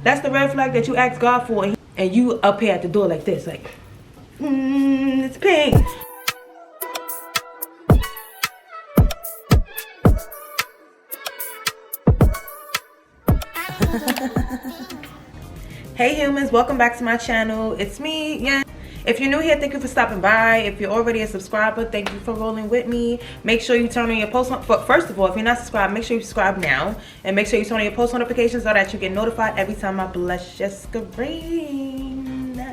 That's the red flag that you ask God for, and you up here at the door like this, like, it's pink. Hey humans, welcome back to my channel. It's me, yeah. If you're new here, thank you for stopping by. If you're already a subscriber, thank you for rolling with me. Make sure you turn on your post first of all, if you're not subscribed, make sure you subscribe now, and make sure you turn on your post notifications so that you get notified every time I bless your screen.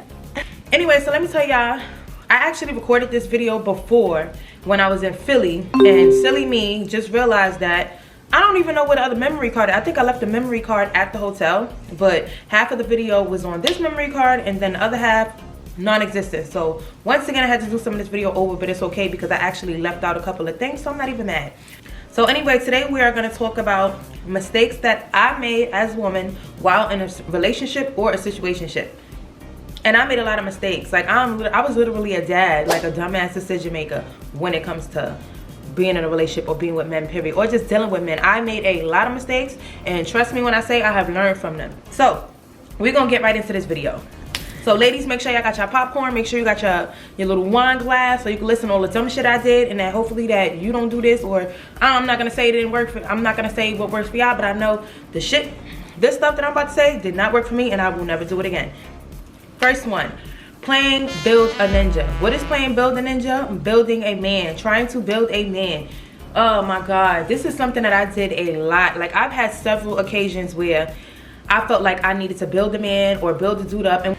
Anyway, so let me tell y'all, I actually recorded this video before when I was in Philly, and silly me just realized that I don't even know what the other memory card is. I think I left the memory card at the hotel, but half of the video was on this memory card and then the other half non-existent. So once again, I had to do some of this video over, but it's okay because I actually left out a couple of things, so I'm not even mad. So anyway, today we are going to talk about mistakes that I made as a woman while in a relationship or a situationship. And I made a lot of mistakes. Like I was literally a dad, like a dumbass decision maker when it comes to being in a relationship or being with men, period, or just dealing with men. I made a lot of mistakes, and trust me when I say I have learned from them. So we're gonna get right into this video. So ladies, make sure y'all got your popcorn, make sure you got your little wine glass so you can listen to all the dumb shit I did, and that hopefully that you don't do this. Or I'm not gonna say it didn't work for, I'm not gonna say what works for y'all, but I know this stuff that I'm about to say did not work for me, and I will never do it again. First one, playing build a ninja. What is playing build a ninja? Building a man, trying to build a man. Oh my God, this is something that I did a lot. Like I've had several occasions where I felt like I needed to build a man or build a dude up. And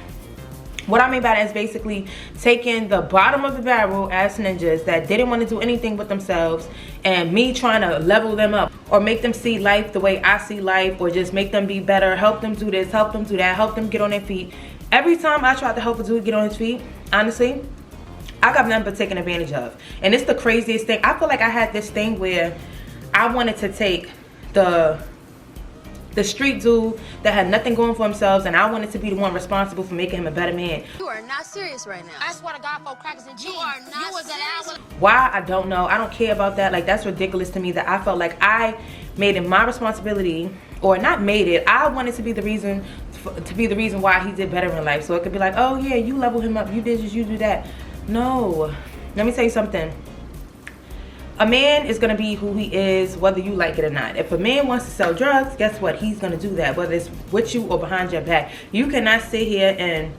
what I mean by that is basically taking the bottom of the barrel as ninjas that didn't want to do anything with themselves, and me trying to level them up or make them see life the way I see life, or just make them be better, help them do this, help them do that, help them get on their feet. Every time I tried to help a dude get on his feet, honestly, I got nothing but taken advantage of. And it's the craziest thing. I feel like I had this thing where I wanted to take the street dude that had nothing going for themselves, and I wanted to be the one responsible for making him a better man. You are not serious right now. I swear to God, for crackers and jeans. You are not serious. Why? I don't know. I don't care about that. Like, that's ridiculous to me that I felt like I made it my responsibility, or not made it. I wanted to be the reason why he did better in life. So it could be like, oh yeah, you level him up, you did this, you do that. No. Let me tell you something. A man is gonna be who he is, whether you like it or not. If a man wants to sell drugs, guess what? He's gonna do that, whether it's with you or behind your back. You cannot sit here and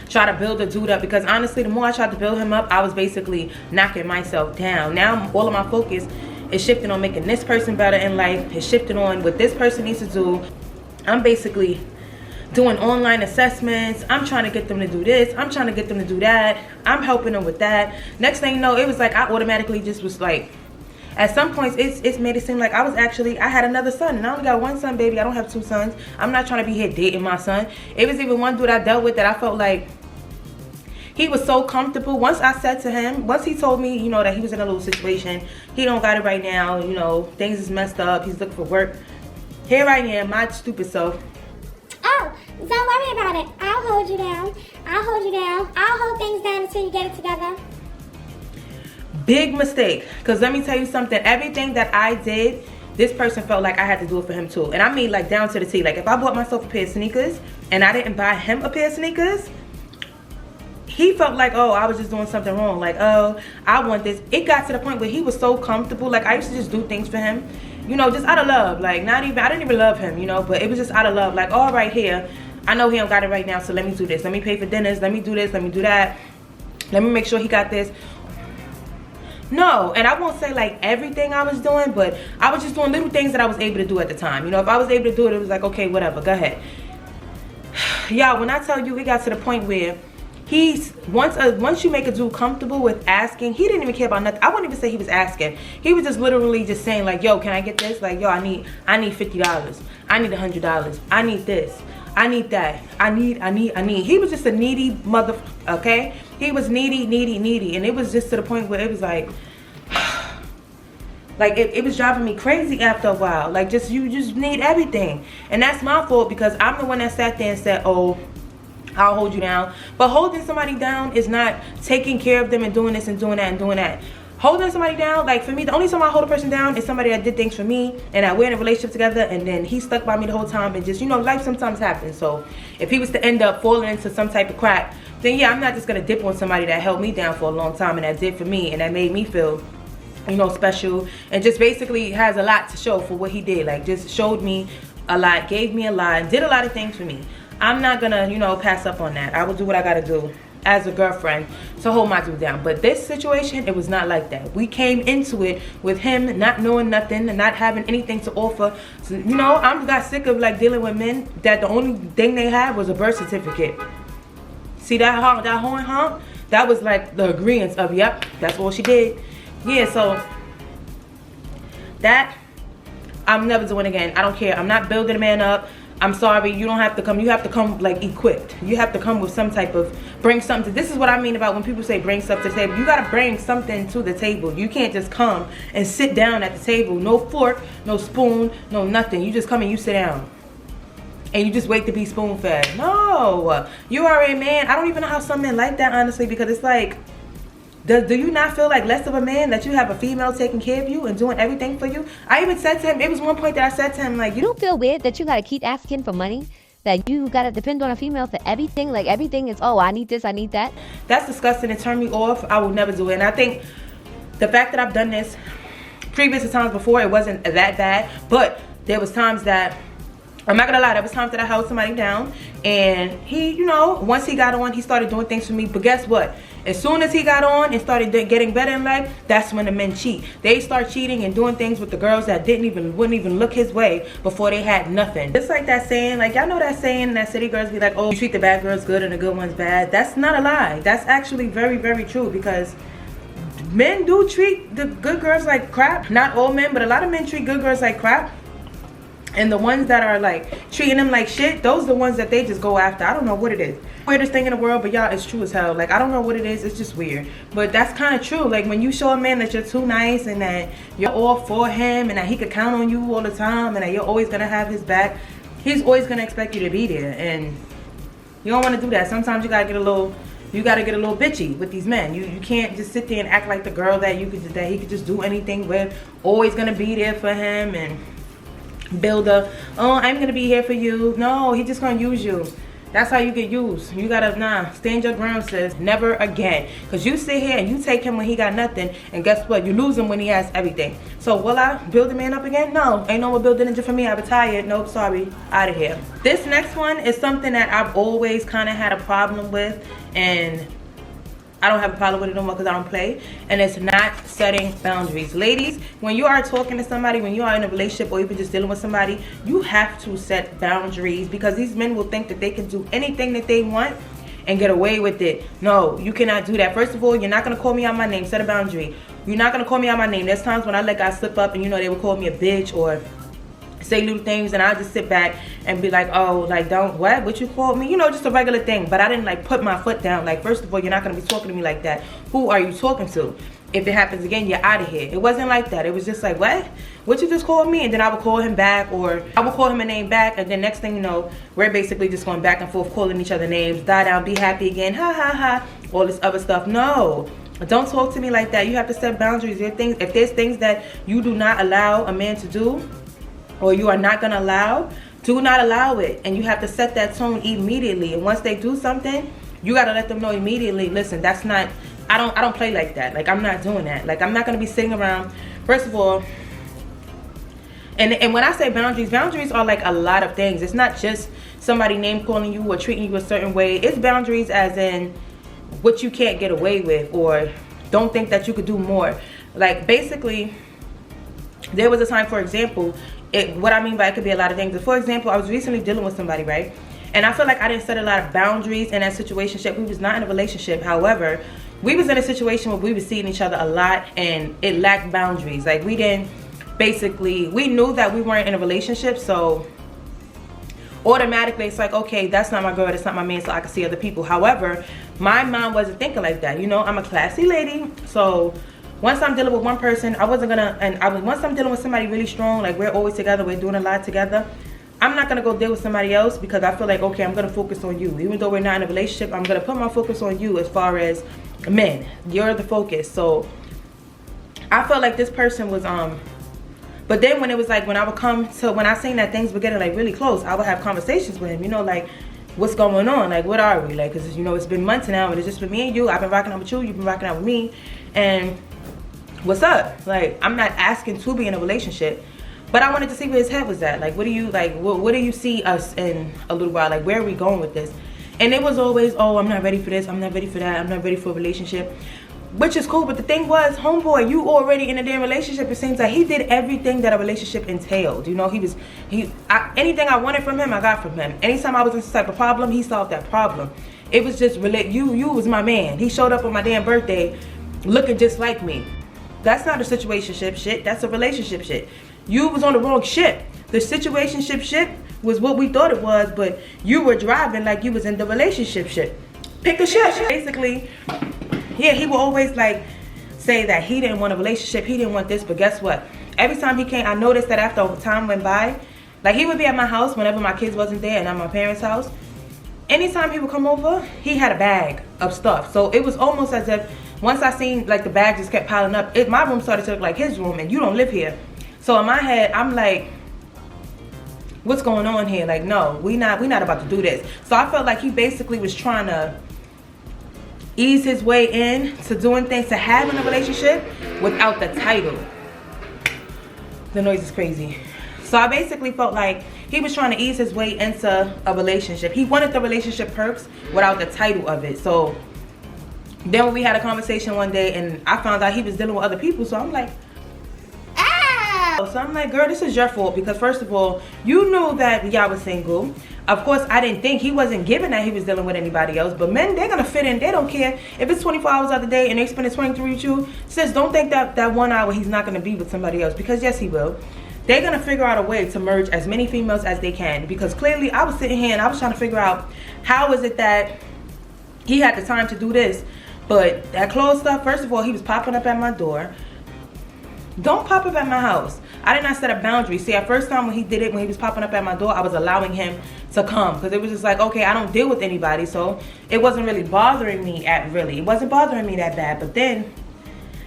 try to build a dude up, because honestly, the more I tried to build him up, I was basically knocking myself down. Now all of my focus is shifting on making this person better in life. It's shifting on what this person needs to do. I'm basically doing online assessments. I'm trying to get them to do this. I'm trying to get them to do that. I'm helping them with that. Next thing you know, it was like I automatically just was like, at some points, it's made it seem like I had another son, and I only got one son, baby. I don't have two sons. I'm not trying to be here dating my son. It was even one dude I dealt with that I felt like he was so comfortable. Once I said to him, once he told me, you know, that he was in a little situation, he don't got it right now, you know, things is messed up, he's looking for work. Here I am, my stupid self. Oh, don't worry about it. I'll hold you down. I'll hold you down. I'll hold things down until you get it together. Big mistake. Because let me tell you something. Everything that I did, this person felt like I had to do it for him too. And I mean like down to the T. Like if I bought myself a pair of sneakers and I didn't buy him a pair of sneakers, he felt like, oh, I was just doing something wrong. Like, oh, I want this. It got to the point where he was so comfortable. Like I used to just do things for him, you know, just out of love. Like I didn't even love him, you know, but it was just out of love. Like, all right, here, I know he don't got it right now, so let me do this. Let me pay for dinners. Let me do this. Let me do that. Let me make sure he got this. No, and I won't say like everything I was doing, but I was just doing little things that I was able to do at the time. You know, if I was able to do it, it was like, okay, whatever, go ahead. Y'all, when I tell you, we got to the point where once you make a dude comfortable with asking, he didn't even care about nothing. I wouldn't even say he was asking. He was just literally just saying like, yo, can I get this? Like, yo, I need $50. I need $100. I need this. I need that. I need. He was just a needy mother, okay? He was needy. And it was just to the point where it was like, it was driving me crazy after a while. Like, you just need everything. And that's my fault, because I'm the one that sat there and said, oh, I'll hold you down. But holding somebody down is not taking care of them and doing this and doing that and doing that. holding somebody down, like for me, the only time I hold a person down is somebody that did things for me and that we're in a relationship together and then he stuck by me the whole time and just, you know, life sometimes happens. So if he was to end up falling into some type of crack, then yeah, I'm not just gonna dip on somebody that held me down for a long time and that did for me and that made me feel, you know, special and just basically has a lot to show for what he did. Like just showed me a lot, gave me a lot, did a lot of things for me. I'm not gonna, you know, pass up on that. I will do what I gotta do as a girlfriend to hold my dude down. But this situation, it was not like that. We came into it with him not knowing nothing and not having anything to offer. So, you know, I got sick of like dealing with men that the only thing they had was a birth certificate. See that honk, that horn honk? That was like the agreement of, yep, that's all she did. Yeah, so that I'm never doing again. I don't care. I'm not building a man up. I'm sorry, you don't have to come. You have to come like equipped. You have to come with some type of, bring something. This is what I mean about when people say bring stuff to the table. You gotta bring something to the table. You can't just come and sit down at the table. No fork, no spoon, no nothing. You just come and you sit down. And you just wait to be spoon fed. No, you are a man. I don't even know how some men like that, honestly, because it's like, do you not feel like less of a man that you have a female taking care of you and doing everything for you? I even said to him, it was one point that I said to him, like, you don't feel weird that you gotta keep asking for money? That you gotta depend on a female for everything? Like everything is, oh, I need this, I need that? That's disgusting. It turned me off. I will never do it. And I think the fact that I've done this previous times before, it wasn't that bad. But there was times that, I'm not gonna lie, there was times that I held somebody down and he, you know, once he got on, he started doing things for me. But guess what? As soon as he got on and started getting better in life, that's when the men cheat. They start cheating and doing things with the girls that wouldn't even look his way before they had nothing. Just like that saying, like y'all know that saying that city girls be like, oh, you treat the bad girls good and the good ones bad. That's not a lie. That's actually very, very true, because men do treat the good girls like crap. Not all men, but a lot of men treat good girls like crap. And the ones that are like treating them like shit, those are the ones that they just go after. I don't know what it is. Weirdest thing in the world, but y'all, it's true as hell. Like, I don't know what it is. It's just weird. But that's kind of true. Like, when you show a man that you're too nice and that you're all for him and that he could count on you all the time and that you're always going to have his back, he's always going to expect you to be there. And you don't want to do that. Sometimes you got to get a little... You gotta get a little bitchy with these men. You can't just sit there and act like the girl that he could just do anything with. Always gonna be there for him and build a, oh, I'm gonna be here for you. No, he just gonna use you. That's how you get used. You gotta, stand your ground, sis. Never again. Because you sit here and you take him when he got nothing, and guess what? You lose him when he has everything. So will I build a man up again? No, ain't no more building it for me. I retired. Nope, sorry, out of here. This next one is something that I've always kind of had a problem with, and I don't have a problem with it no more because I don't play, and it's not setting boundaries. Ladies, when you are talking to somebody, when you are in a relationship or even just dealing with somebody, you have to set boundaries, because these men will think that they can do anything that they want and get away with it. No, you cannot do that. First of all, you're not going to call me out my name. Set a boundary. You're not going to call me out my name. There's times when I let guys slip up and, you know, they would call me a bitch or say little things, and I'll just sit back and be like, oh, like, don't, what you called me? You know, just a regular thing. But I didn't like put my foot down. Like, first of all, you're not going to be talking to me like that. Who are you talking to? If it happens again, you're out of here. It wasn't like that. It was just like, what you just called me? And then I would call him back, or I would call him a name back, and then next thing you know, we're basically just going back and forth calling each other names. Die down, be happy again, ha ha ha, all this other stuff. No, don't talk to me like that. You have to set boundaries. If there's things that you do not allow a man to do, or you are not going to allow, do not allow it. And you have to set that tone immediately. And once they do something, you got to let them know immediately, listen, that's not, I don't play like that. Like, I'm not doing that. Like, I'm not going to be sitting around. First of all, and when I say boundaries, boundaries are like a lot of things. It's not just somebody name calling you or treating you a certain way. It's boundaries as in what you can't get away with, or don't think that you could do more. Like, basically, there was a time, for example, what I mean by it could be a lot of things. For example, I was recently dealing with somebody, right? And I feel like I didn't set a lot of boundaries in that situationship. We was not in a relationship. However, we was in a situation where we was seeing each other a lot, and it lacked boundaries. Like, we didn't, basically, we knew that we weren't in a relationship, so automatically it's like, okay, that's not my girl, that's not my man, so I can see other people. However, my mind wasn't thinking like that. You know, I'm a classy lady, so once I'm dealing with one person, once I'm dealing with somebody really strong, like we're always together, we're doing a lot together, I'm not gonna go deal with somebody else, because I feel like, okay, I'm gonna focus on you. Even though we're not in a relationship, I'm gonna put my focus on you. As far as men, you're the focus. So I felt like this person was but then when it was like, when I seen that things were getting like really close, I would have conversations with him, you know, like, what's going on? Like, what are we? Like, because, you know, it's been months now, and it's just been me and you. I've been rocking out with you, you've been rocking out with me, and what's up? Like, I'm not asking to be in a relationship, but I wanted to see where his head was at. Like, what do you see us in a little while? Like, where are we going with this? And it was always, oh, I'm not ready for this, I'm not ready for that, I'm not ready for a relationship. Which is cool, but the thing was, homeboy, you already in a damn relationship. It seems like he did everything that a relationship entailed. You know, anything I wanted from him, I got from him. Anytime I was in some type of problem, he solved that problem. It was just, you was my man. He showed up on my damn birthday looking just like me. That's not a situationship shit, that's a relationship shit. You was on the wrong ship. The situationship shit was what we thought it was, but you were driving like you was in the relationship shit. Pick a shit. Basically, yeah, he would always like say that he didn't want a relationship, he didn't want this, but guess what? Every time he came, I noticed that after time went by, like he would be at my house whenever my kids wasn't there and at my parents' house. Anytime he would come over, he had a bag of stuff. So it was almost as if once I seen like the bag just kept piling up, my room started to look like his room, and you don't live here. So in my head, I'm like, what's going on here? Like, no, we not about to do this. So I felt like he basically was trying to ease his way in to doing things, to having a relationship without the title. The noise is crazy. So I basically felt like he was trying to ease his way into a relationship. He wanted the relationship perks without the title of it. So then when we had a conversation one day and I found out he was dealing with other people, so I'm like, ow! So I'm like, girl, this is your fault, because first of all, you knew that y'all was single. Of course, I didn't think, he wasn't giving that he was dealing with anybody else. But men, they're gonna fit in. They don't care if it's 24 hours out of the day and they spend 23 with you. Sis, don't think that 1 hour he's not gonna be with somebody else, because yes, he will. They're gonna figure out a way to merge as many females as they can, because clearly I was sitting here and I was trying to figure out how is it that he had the time to do this. But that clothes stuff, first of all, he was popping up at my door. Don't pop up at my house. I did not set a boundary. See, at first time when he did it, when he was popping up at my door, I was allowing him to come, because it was just like, okay, I don't deal with anybody, so it wasn't really bothering me it wasn't bothering me that bad. But then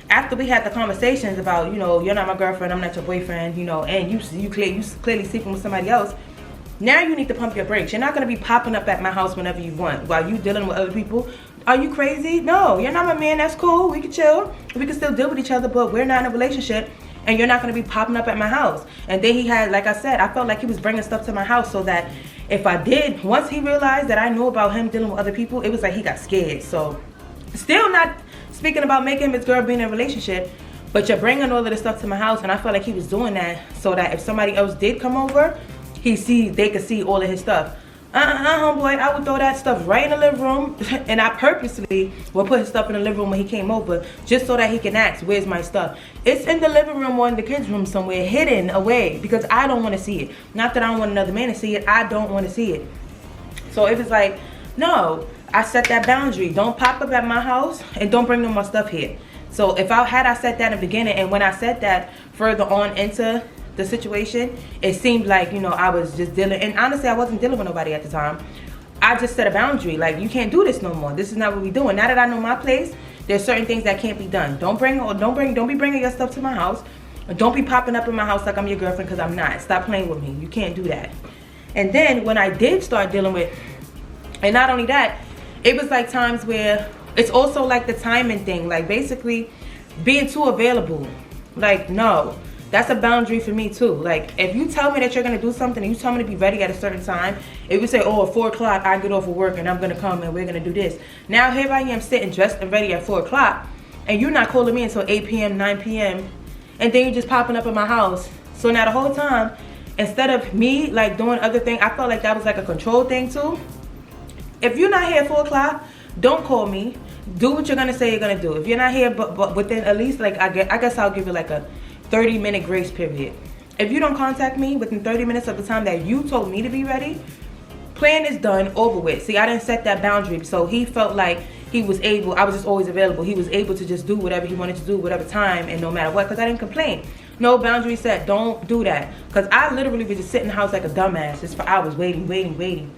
after we had the conversations about, you know, you're not my girlfriend, I'm not your boyfriend, you know, and you clearly sleeping with somebody else, now you need to pump your brakes. You're not going to be popping up at my house whenever you want while you dealing with other people. Are you crazy? No, you're not my man. That's cool. We can chill. We can still deal with each other, but we're not in a relationship, and you're not going to be popping up at my house. And then he had, like I said, I felt like he was bringing stuff to my house so that if I did, once he realized that I knew about him dealing with other people, it was like he got scared. So still not speaking about making him his girl, being in a relationship, but you're bringing all of this stuff to my house, and I felt like he was doing that so that if somebody else did come over, they could see all of his stuff. Homeboy, I would throw that stuff right in the living room, and I purposely would put his stuff in the living room when he came over, just so that he can ask, where's my stuff? It's in the living room or in the kids' room somewhere, hidden away, because I don't want to see it. Not that I don't want another man to see it, I don't want to see it. So it was like, no, I set that boundary. Don't pop up at my house, and don't bring no more stuff here. So if I set that in the beginning, and when I said that further on into the situation, it seemed like, you know, I was just dealing, and honestly I wasn't dealing with nobody at the time. I just set a boundary, like, you can't do this no more. This is not what we're doing. Now that I know my place, there's certain things that can't be done. Don't be bringing your stuff to my house. Don't be popping up in my house like I'm your girlfriend, because I'm not. Stop playing with me. You can't do that. And then when I did start dealing with, and not only that, it was like times where it's also like the timing thing, like basically being too available. Like, no, that's a boundary for me too. Like, if you tell me that you're gonna do something and you tell me to be ready at a certain time, if you say, oh, at 4 o'clock I get off of work and I'm gonna come and we're gonna do this. Now here I am sitting dressed and ready at 4 o'clock, and you're not calling me until 8 p.m., 9 p.m. and then you're just popping up in my house. So now the whole time, instead of me like doing other things, I felt like that was like a control thing too. If you're not here at 4 o'clock, don't call me. Do what you're gonna say you're gonna do. If you're not here, but within at least, like, I guess I'll give you like a 30-minute grace period. If you don't contact me within 30 minutes of the time that you told me to be ready, plan is done, over with. See, I didn't set that boundary, so he felt like he was able, I was just always available. He was able to just do whatever he wanted to do, whatever time, and no matter what, because I didn't complain. No boundary set. Don't do that. Because I literally was just sitting in the house like a dumbass just for hours, waiting.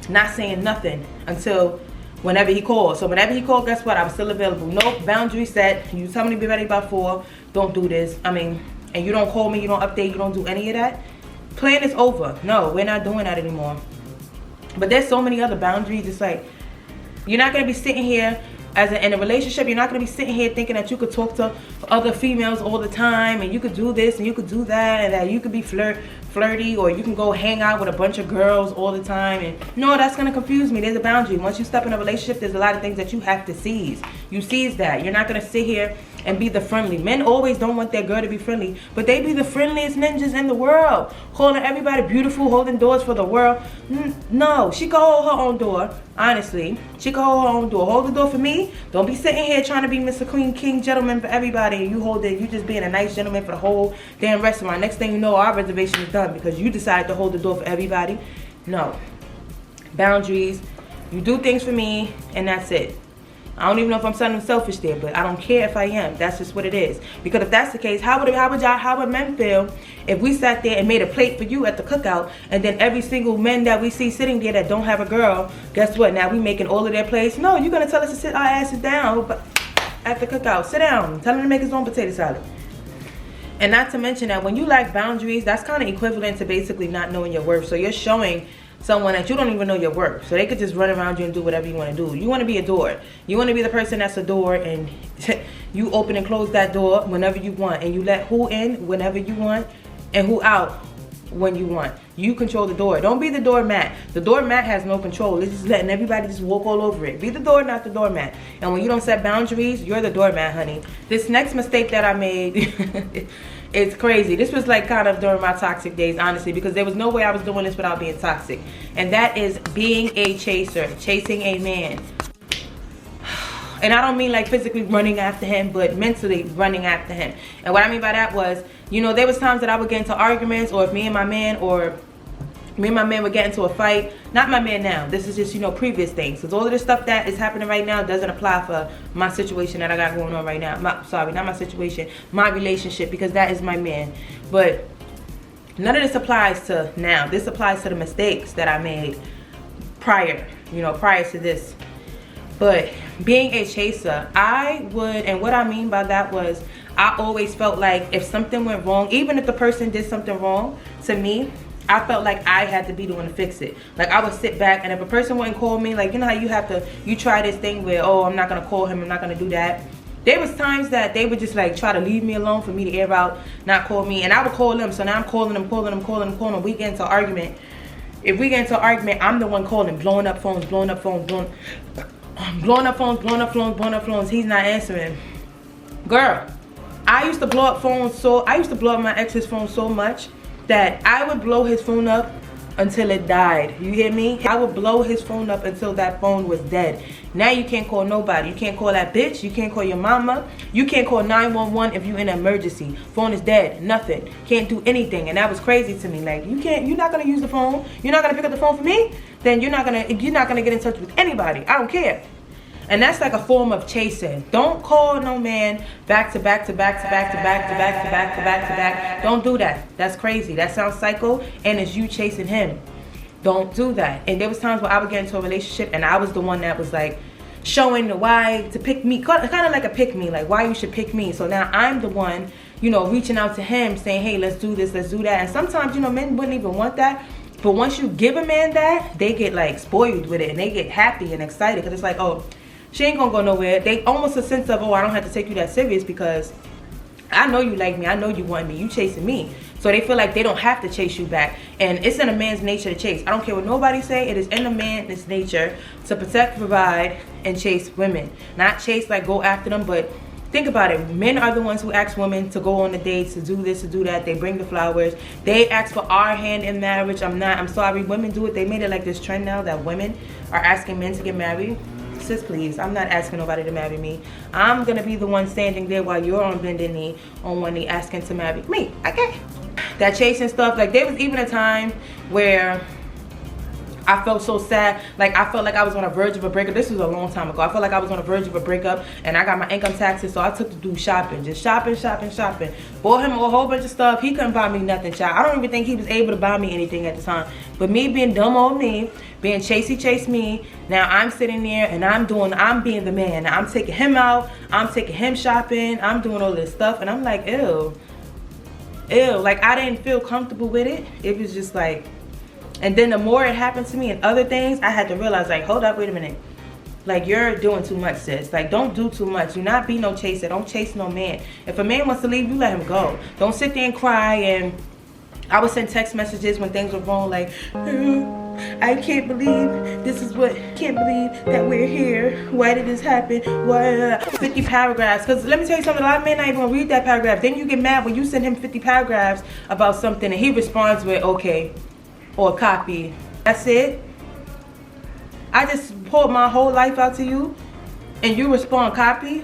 Not saying nothing until whenever he called. So whenever he called, guess what? I was still available. No boundary set. You tell me to be ready by 4. Don't do this. I mean, and you don't call me, you don't update, you don't do any of that. Plan is over. No, we're not doing that anymore. But there's so many other boundaries. It's like, you're not going to be sitting here in a relationship. You're not going to be sitting here thinking that you could talk to other females all the time, and you could do this and you could do that, and that you could be flirty, or you can go hang out with a bunch of girls all the time. And no, that's going to confuse me. There's a boundary. Once you step in a relationship, there's a lot of things that you have to seize. You seize that. You're not going to sit here and be the friendly. Men always don't want their girl to be friendly, but they be the friendliest ninjas in the world, holding everybody beautiful, holding doors for the world. No, she can hold her own door. Honestly, she can hold her own door. Hold the door for me. Don't be sitting here trying to be Mr. Queen King gentleman for everybody, and you hold it. You just being a nice gentleman for the whole damn restaurant. Next thing you know, our reservation is done because you decided to hold the door for everybody. No. Boundaries. You do things for me, and that's it. I don't even know if I'm sounding selfish there, but I don't care if I am. That's just what it is. Because if that's the case, how would men feel if we sat there and made a plate for you at the cookout, and then every single man that we see sitting there that don't have a girl, guess what? Now we making all of their plates. No, you're gonna tell us to sit our asses down at the cookout. Sit down. Tell him to make his own potato salad. And not to mention that when you lack boundaries, that's kind of equivalent to basically not knowing your worth. So you're showing someone that you don't even know your worth, so they could just run around you and do whatever you want to do. You want to be adored. You want to be the person that's adored, and you open and close that door whenever you want, and you let who in whenever you want and who out when you want. You control the door. Don't be the doormat. The doormat has no control. It's just letting everybody just walk all over it. Be the door, not the doormat. And when you don't set boundaries, you're the doormat, honey. This next mistake that I made, it's crazy. This was like kind of during my toxic days, honestly, because there was no way I was doing this without being toxic. And that is being a chaser, chasing a man. And I don't mean like physically running after him, but mentally running after him. And what I mean by that was, you know, there was times that I would get into arguments, or if me and my man would get into a fight. Not my man now. This is just, you know, previous things. Because all of the stuff that is happening right now doesn't apply for my situation that I got going on right now. Sorry, not my situation. My relationship, because that is my man. But none of this applies to now. This applies to the mistakes that I made prior to this. But being a chaser, and what I mean by that was, I always felt like if something went wrong, even if the person did something wrong to me, I felt like I had to be the one to fix it. Like, I would sit back, and if a person wouldn't call me, like, you know how you try this thing where, oh, I'm not going to call him, I'm not going to do that. There was times that they would just like try to leave me alone for me to air out, not call me, and I would call them. So now I'm calling them. We get into an argument. If we get into an argument, I'm the one calling, blowing up phones. He's not answering. Girl, I used to blow up my ex's phone so much that I would blow his phone up until it died. You hear me? I would blow his phone up until that phone was dead. Now you can't call nobody. You can't call that bitch. You can't call your mama. You can't call 911 if you're in an emergency. Phone is dead. Nothing. Can't do anything. And that was crazy to me. Like, you're not gonna use the phone. You're not gonna pick up the phone for me. Then you're not gonna get in touch with anybody. I don't care. And that's like a form of chasing. Don't call no man back to back. Don't do that. That's crazy. That sounds psycho, and it's you chasing him. Don't do that. And there was times where I would get into a relationship and I was the one that was like showing the why to pick me, kind of like a pick me, like why you should pick me. So now I'm the one, you know, reaching out to him saying, hey, let's do this, let's do that. And sometimes, you know, men wouldn't even want that. But once you give a man that, they get like spoiled with it, and they get happy and excited because it's like, oh, she ain't gonna go nowhere. They almost a sense of, oh, I don't have to take you that serious because I know you like me. I know you want me. You chasing me. So they feel like they don't have to chase you back. And it's in a man's nature to chase. I don't care what nobody say. It is in a man's nature to protect, provide, and chase women. Not chase like go after them, but think about it. Men are the ones who ask women to go on the dates, to do this, to do that. They bring the flowers. They ask for our hand in marriage. I'm sorry. Women do it. They made it like this trend now that women are asking men to get married. Sis, please, I'm not asking nobody to marry me. I'm gonna be the one standing there while you're on bending knee, on one knee, asking to marry me. Okay. That chasing stuff, like there was even a time where I felt so sad. Like, I felt like I was on a verge of a breakup. This was a long time ago. I felt like I was on a verge of a breakup, and I got my income taxes, so I took to do shopping. Just shopping. Bought him a whole bunch of stuff. He couldn't buy me nothing, child. I don't even think he was able to buy me anything at the time. But me being dumb old me, being chase me, now I'm sitting there and I'm being the man. Now I'm taking him out. I'm taking him shopping. I'm doing all this stuff, and I'm like, ew. Like, I didn't feel comfortable with it. It was just like... And then the more it happened to me and other things, I had to realize, like, hold up, wait a minute. Like, you're doing too much, sis. Like, don't do too much. Do not be no chaser. Don't chase no man. If a man wants to leave, you let him go. Don't sit there and cry. And I would send text messages when things were wrong, like, I can't believe can't believe that we're here. Why did this happen? Why? 50 paragraphs. Because let me tell you something, a lot of men not even gonna read that paragraph. Then you get mad when you send him 50 paragraphs about something and he responds with, okay, or copy. That's it. I just poured my whole life out to you and you respond copy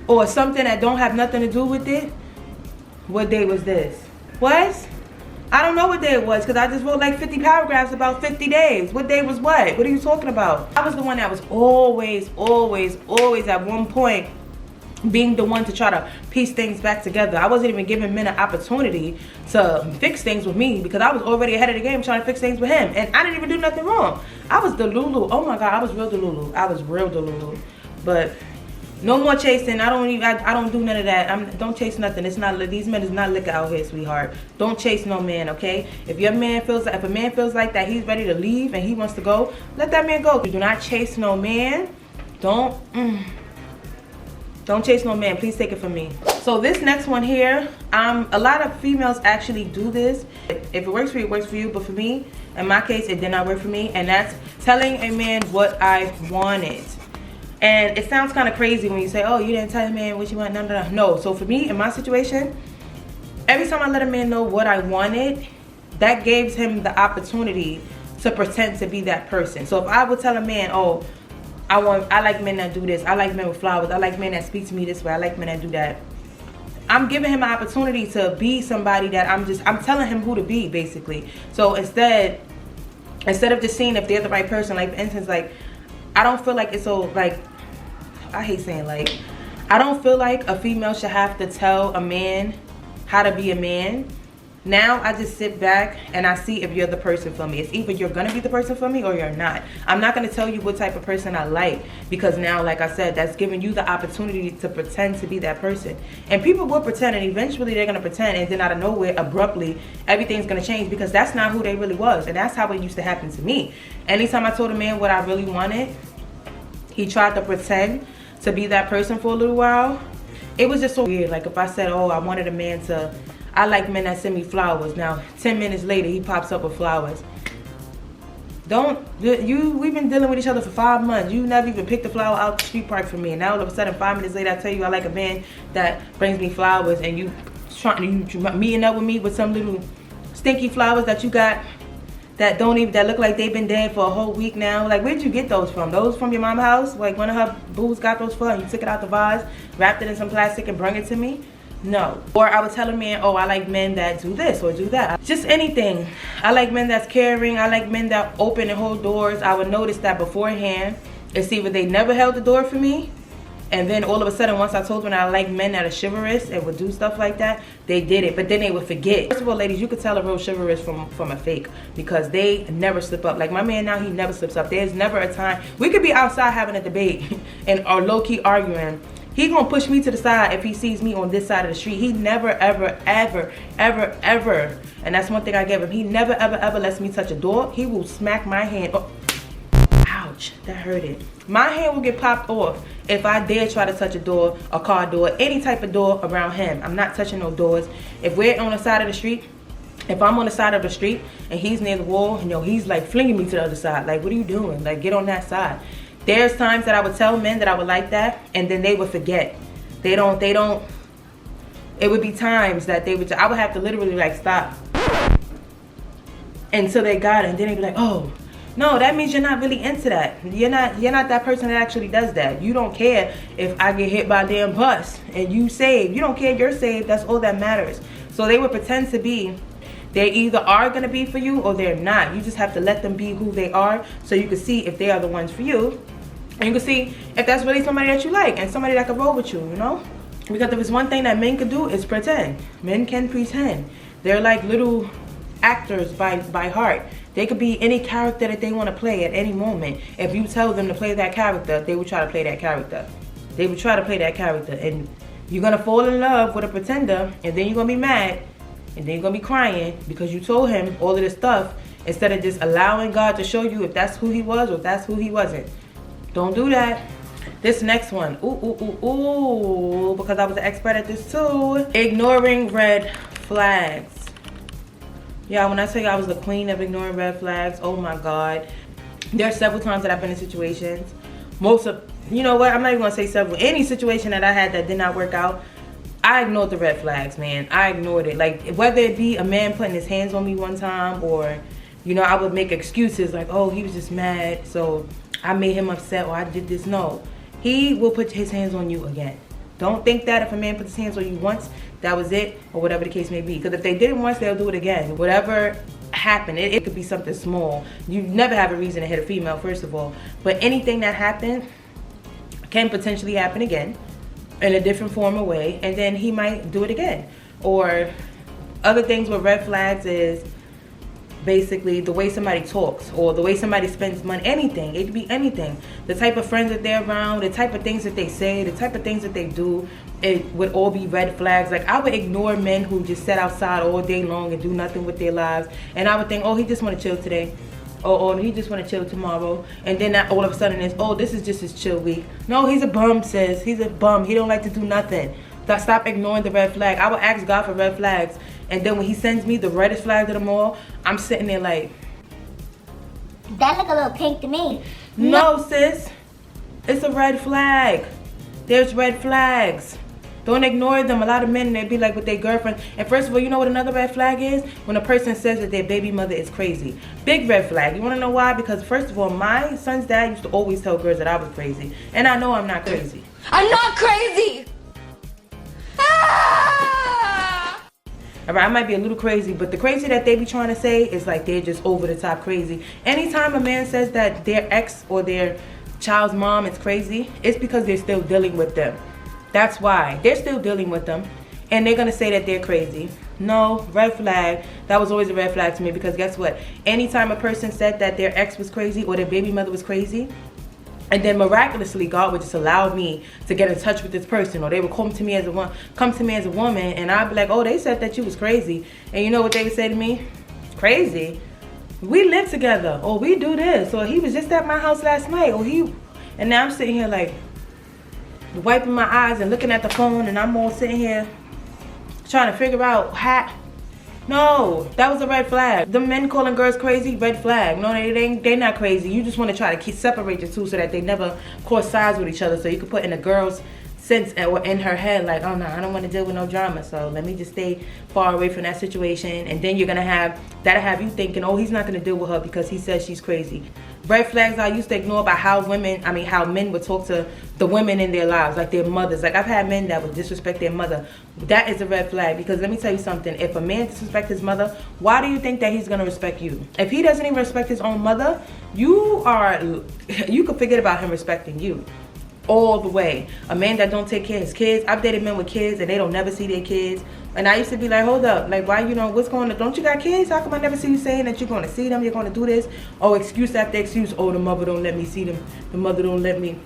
or something that don't have nothing to do with it. What day was this? What? I don't know what day it was because I just wrote like 50 paragraphs about 50 days. What day was what? What are you talking about? I was the one that was always at one point being the one to try to piece things back together. I wasn't even giving men an opportunity to fix things with me because I was already ahead of the game trying to fix things with him. And I didn't even do nothing wrong. I was Delulu. Oh my God, I was real Delulu. I was real Delulu. But no more chasing. I don't do none of that. Don't chase nothing. It's not, these men is not liquor out here, sweetheart. Don't chase no man, okay? If a man feels like that he's ready to leave and he wants to go, let that man go. Do not chase no man. Don't chase no man. Please take it from me. So this next one here, a lot of females actually do this. If it works for you, it works for you. But for me, in my case, it did not work for me. And that's telling a man what I wanted. And it sounds kind of crazy when you say, oh, you didn't tell a man what you want. No. So for me, in my situation, every time I let a man know what I wanted, that gives him the opportunity to pretend to be that person. So if I would tell a man, oh, I like men that do this. I like men with flowers. I like men that speak to me this way. I like men that do that. I'm giving him an opportunity to be somebody that I'm telling him who to be, basically. So instead of just seeing if they're the right person, like for instance, like, I don't feel like it's so, like, I hate saying like, I don't feel like a female should have to tell a man how to be a man. Now I just sit back and I see if you're the person for me. It's either you're gonna be the person for me or you're not. I'm not gonna tell you what type of person I like because now, like I said, that's giving you the opportunity to pretend to be that person. And people will pretend and eventually they're gonna pretend and then out of nowhere, abruptly, everything's gonna change because that's not who they really was. And that's how it used to happen to me. Anytime I told a man what I really wanted, he tried to pretend to be that person for a little while. It was just so weird. Like if I said, oh, I wanted a man to, I like men that send me flowers. Now, 10 minutes later, he pops up with flowers. We've been dealing with each other for 5 months. You never even picked a flower out the street park for me. And now all of a sudden, 5 minutes later, I tell you I like a man that brings me flowers and you meeting up with me with some little stinky flowers that you got that look like they've been dead for a whole week now. Like, where'd you get those from? Those from your mom's house? Like one of her boos got those for her and you took it out the vase, wrapped it in some plastic and brought it to me? No. Or I would tell a man, oh, I like men that do this or do that. Just anything. I like men that's caring. I like men that open and hold doors. I would notice that beforehand. It's either they never held the door for me, and then all of a sudden, once I told them I like men that are chivalrous and would do stuff like that, they did it, but then they would forget. First of all, ladies, you could tell a real chivalrous from a fake because they never slip up. Like my man now, he never slips up. There's never a time. We could be outside having a debate and or low-key arguing. He gonna push me to the side if he sees me on this side of the street. He never, ever, ever, ever, ever, and that's one thing I give him. He never, ever, ever lets me touch a door. He will smack my hand. Oh, ouch, that hurted. My hand will get popped off if I dare try to touch a door, a car door, any type of door around him. I'm not touching no doors. If we're on the side of the street, if I'm on the side of the street and he's near the wall, you know, he's like flinging me to the other side. Like, what are you doing? Like, get on that side. There's times that I would tell men that I would like that, and then they would forget. They don't. It would be times that I would have to literally like stop until they got it, and then they'd be like, oh, no, that means you're not really into that. You're not that person that actually does that. You don't care if I get hit by a damn bus and you saved. You don't care you're saved. That's all that matters. So they would pretend to be They either are going to be for you or they're not. You just have to let them be who they are so you can see if they are the ones for you. And you can see if that's really somebody that you like and somebody that can roll with you, you know? Because if it's one thing that men can do, it's pretend. Men can pretend. They're like little actors by heart. They could be any character that they want to play at any moment. If you tell them to play that character, they will try to play that character. They will try to play that character. And you're going to fall in love with a pretender, and then you're going to be mad, and then you're going to be crying because you told him all of this stuff instead of just allowing God to show you if that's who he was or if that's who he wasn't. Don't do that. This next one, ooh, because I was an expert at this too. Ignoring red flags. Yeah, when I tell you I was the queen of ignoring red flags, oh my God. There are several times that I've been in situations. You know what, I'm not even gonna say several. Any situation that I had that did not work out, I ignored the red flags, man. I ignored it. Like, whether it be a man putting his hands on me one time or, you know, I would make excuses like, oh, he was just mad, so I made him upset or I did this. No, he will put his hands on you again. Don't think that if a man puts his hands on you once, that was it, or whatever the case may be. Because if they did it once, they'll do it again. Whatever happened, it could be something small. You never have a reason to hit a female, first of all. But anything that happened can potentially happen again in a different form or way, and then he might do it again. Or other things with red flags is basically the way somebody talks or the way somebody spends money. Anything. It could be anything. The type of friends that they're around, the type of things that they say, the type of things that they do, it would all be red flags. Like, I would ignore men who just sit outside all day long and do nothing with their lives, and I would think, oh, he just want to chill today, or he just want to chill tomorrow, and then that all of a sudden is, oh, this is just his chill week. No, he's a bum, sis. He's a bum. He don't like to do nothing. Stop ignoring the red flag. I would ask God for red flags, and then when he sends me the reddest flag of them all, I'm sitting there like, That look a little pink to me. no, sis. It's a red flag. There's red flags. Don't ignore them. A lot of men, they be like with their girlfriend. And first of all, you know what another red flag is? When a person says that their baby mother is crazy. Big red flag. You want to know why? Because first of all, my son's dad used to always tell girls that I was crazy. And I know I'm not crazy. I'm not crazy! Alright, I might be a little crazy, but the crazy that they be trying to say is like they're just over the top crazy. Anytime a man says that their ex or their child's mom is crazy, it's because they're still dealing with them. That's why. They're still dealing with them, and they're going to say that they're crazy. No, red flag. That was always a red flag to me, because guess what? Anytime a person said that their ex was crazy or their baby mother was crazy, and then miraculously God would just allow me to get in touch with this person, or they would come to me as a woman, and I'd be like, oh, they said that you was crazy. And you know what they would say to me? Crazy? We live together, or we do this, or he was just at my house last night, or and now I'm sitting here like wiping my eyes and looking at the phone, and I'm all sitting here trying to figure out how. No, that was a red flag. The men calling girls crazy, red flag. No, they're not crazy. You just want to try to separate the two so that they never cross sides with each other, so you can put in a girl's sense or in her head like, oh no, I don't want to deal with no drama, so let me just stay far away from that situation. And then that'll have you thinking, oh, he's not going to deal with her because he says she's crazy. Red flags I used to ignore about how men would talk to the women in their lives, like their mothers. Like, I've had men that would disrespect their mother. That is a red flag, because let me tell you something. If a man disrespects his mother, why do you think that he's going to respect you? If he doesn't even respect his own mother, you could forget about him respecting you. All the way. A man that don't take care of his kids. I've dated men with kids and they don't never see their kids. And I used to be like, hold up, like, why, what's going on? Don't you got kids? How come I never see you saying that you're going to see them, you're going to do this? Oh, excuse after excuse. Oh, the mother don't let me see them. The mother don't let me.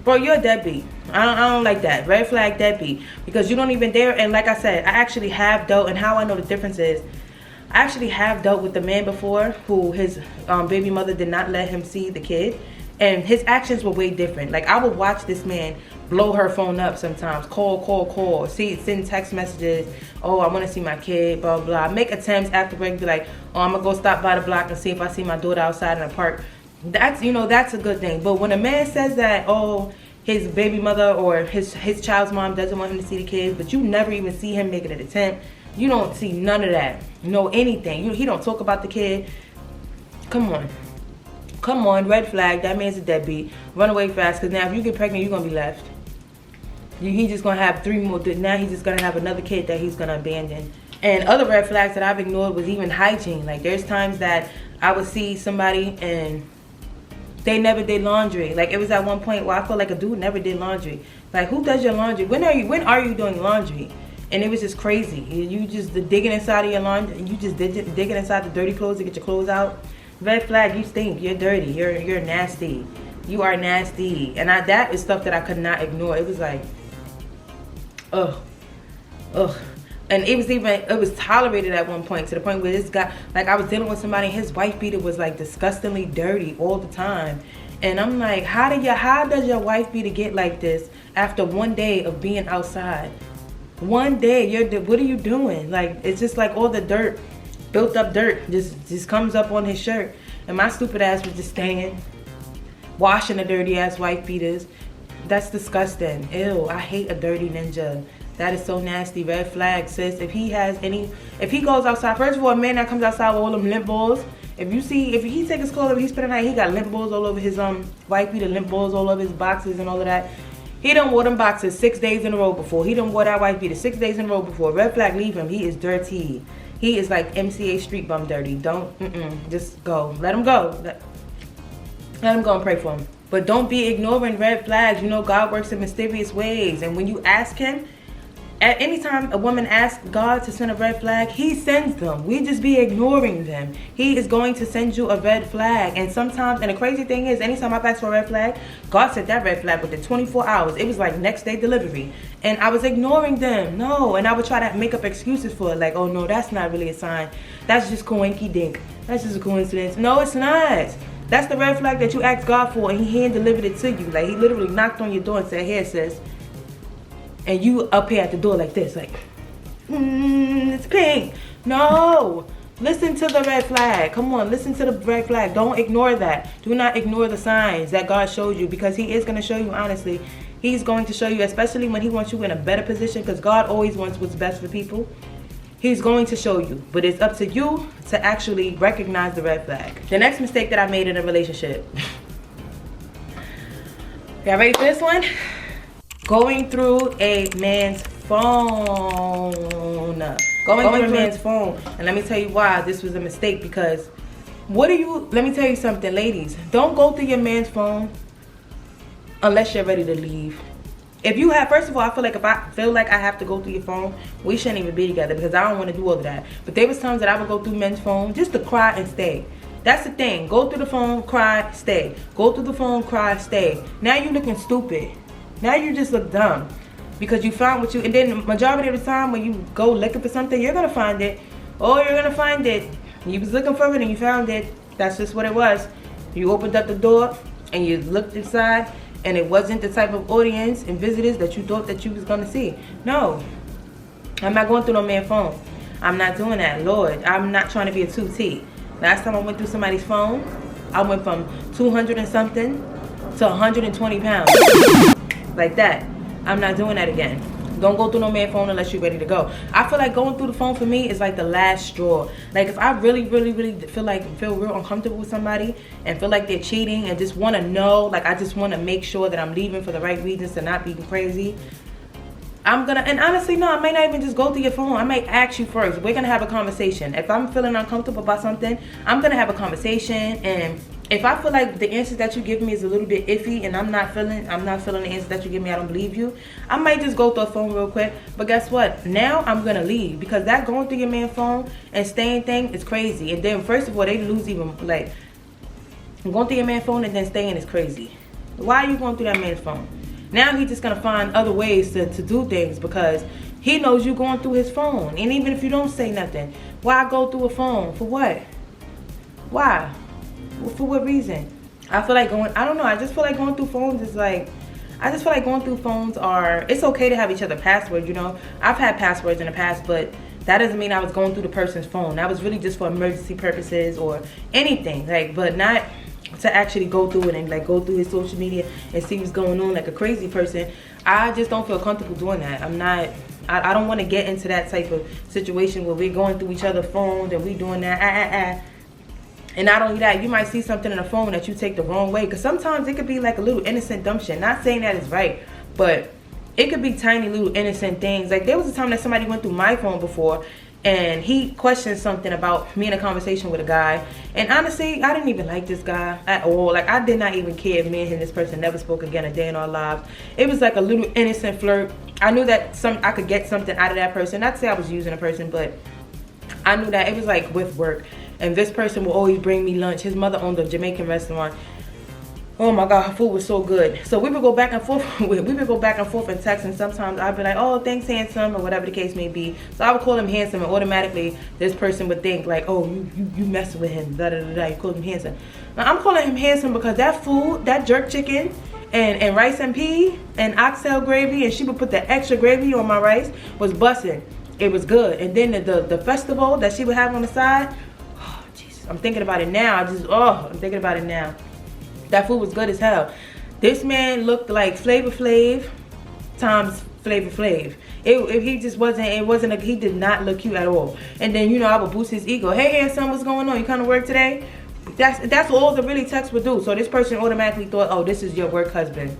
Bro, you're a deadbeat. I don't like that. Red flag deadbeat. Because you don't even dare. And like I said, I actually have dealt, and how I know the difference is, I actually have dealt with the man before who his baby mother did not let him see the kid. And his actions were way different. Like, I would watch this man blow her phone up sometimes. Call. Send text messages. Oh, I want to see my kid, blah, blah. Make attempts after break. Be like, oh, I'm going to go stop by the block and see if I see my daughter outside in the park. That's, that's a good thing. But when a man says that, oh, his baby mother or his child's mom doesn't want him to see the kids, but you never even see him making an attempt. You don't see none of that. Anything. He don't talk about the kid. Come on, red flag. That man's a deadbeat. Run away fast, because now if you get pregnant, you're going to be left. He's just going to have 3 more. Now he's just going to have another kid that he's going to abandon. And other red flags that I've ignored was even hygiene. Like there's times that I would see somebody and they never did laundry. Like it was at one point where I felt like a dude never did laundry. Like who does your laundry? When are you doing laundry? And it was just crazy. You just digging inside of your laundry. You just digging inside the dirty clothes to get your clothes out. Red flag, you stink. You're dirty. You're nasty. You are nasty. And that is stuff that I could not ignore. It was like, ugh. And it was tolerated at one point, to the point where this guy, like I was dealing with somebody, his wife beater was like disgustingly dirty all the time. And I'm like, how does your wife beater get like this after one day of being outside? One day, what are you doing? Like, it's just like all the dirt, built up dirt just comes up on his shirt. And my stupid ass was just staying, washing the dirty ass wife beaters. That's disgusting. Ew, I hate a dirty ninja. That is so nasty. Red flag, sis. If he goes outside, first of all, a man that comes outside with all them lint balls, if he take his clothes off, he's spending the night, he got lint balls all over his wife beater, lint balls all over his boxes and all of that. He done wore them boxes 6 days in a row before. He done wore that wife beater 6 days in a row before. Red flag, leave him. He is dirty. He is like MCA Street Bum dirty. Just go. Let him go. Let him go and pray for him. But don't be ignoring red flags. You know God works in mysterious ways. And when you ask him, at any time a woman asks God to send a red flag, he sends them. We just be ignoring them. He is going to send you a red flag. And sometimes, and the crazy thing is, anytime I ask for a red flag, God sent that red flag within 24 hours. It was like next day delivery. And I was ignoring them. No. And I would try to make up excuses for it. Like, oh no, that's not really a sign. That's just coinky dink. That's just a coincidence. No, it's not. That's the red flag that you asked God for, and he hand delivered it to you. Like, he literally knocked on your door and said, here, sis. And you up here at the door like this, like, it's pink. No. Listen to the red flag. Come on, listen to the red flag. Don't ignore that. Do not ignore the signs that God showed you, because he is going to show you, honestly. He's going to show you, especially when he wants you in a better position, because God always wants what's best for people. He's going to show you, but it's up to you to actually recognize the red flag. The next mistake that I made in a relationship. Y'all ready for this one? Going through a man's phone. Going through a man's phone. And let me tell you why this was a mistake, because let me tell you something, ladies. Don't go through your man's phone unless you're ready to leave. If you have, first of all, I feel like I have to go through your phone, we shouldn't even be together, because I don't want to do all of that. But there was times that I would go through men's phone just to cry and stay. That's the thing. Go through the phone, cry, stay. Go through the phone, cry, stay. Now you looking stupid. Now you just look dumb, because you found what you, and then the majority of the time when you go looking for something, you're going to find it. Oh, you're going to find it. You was looking for it and you found it. That's just what it was. You opened up the door and you looked inside, and it wasn't the type of audience and visitors that you thought that you was going to see. No. I'm not going through no man's phone. I'm not doing that. Lord, I'm not trying to be a 2T. Last time I went through somebody's phone, I went from 200 and something to 120 pounds. Like that. I'm not doing that again. Don't go through no man's phone unless you're ready to go. I feel like going through the phone for me is like the last straw. Like if I really feel real uncomfortable with somebody and feel like they're cheating and just want to know, like I just want to make sure that I'm leaving for the right reasons to not be crazy, I'm gonna, and honestly, no, I might not even just go through your phone. I might ask you first. We're gonna have a conversation. If I'm feeling uncomfortable about something, I'm gonna have a conversation. And if I feel like the answer that you give me is a little bit iffy and I'm not feeling the answer that you give me, I don't believe you, I might just go through a phone real quick. But guess what? Now I'm gonna leave, because that going through your man's phone and staying thing is crazy. And then first of all, they lose even, like, going through your man's phone and then staying is crazy. Why are you going through that man's phone? Now he's just gonna find other ways to do things, because he knows you going through his phone. And even if you don't say nothing, why go through a phone? For what? Why? For what reason? I feel like I just feel like going through phones is like, it's okay to have each other passwords, you know. I've had passwords in the past, but that doesn't mean I was going through the person's phone. That was really just for emergency purposes or anything, like, but not to actually go through it and like go through his social media and see what's going on like a crazy person. I just don't feel comfortable doing that. I don't want to get into that type of situation where we're going through each other's phones and we doing that. And not only that, you might see something in a phone that you take the wrong way, because sometimes it could be like a little innocent dumb shit. Not saying that is right, but it could be tiny little innocent things. Like there was a time that somebody went through my phone before, and he questioned something about me in a conversation with a guy. And honestly, I didn't even like this guy at all. Like, I did not even care if me and this person never spoke again a day in our lives. It was like a little innocent flirt. I knew that I could get something out of that person. Not to say I was using a person, but I knew that it was like with work. And this person will always bring me lunch. His mother owned a Jamaican restaurant. Oh my God, her food was so good. So we would go back and forth. We would go back and forth in text, and sometimes I'd be like, "Oh, thanks, handsome," or whatever the case may be. So I would call him handsome, and automatically this person would think like, "Oh, you messing with him?" Da da da da. You call him handsome. Now I'm calling him handsome because that food, that jerk chicken, and rice and pea and oxtail gravy, and she would put the extra gravy on my rice, was busting. It was good. And then the festival that she would have on the side. Oh, Jesus, I'm thinking about it now. I'm thinking about it now. That food was good as hell. This man looked like Flavor Flav times Flavor Flav. He did not look cute at all. And then, you know, I would boost his ego. "Hey, handsome, what's going on? You come to work today?" That's all the really text would do. So this person automatically thought, "Oh, this is your work husband."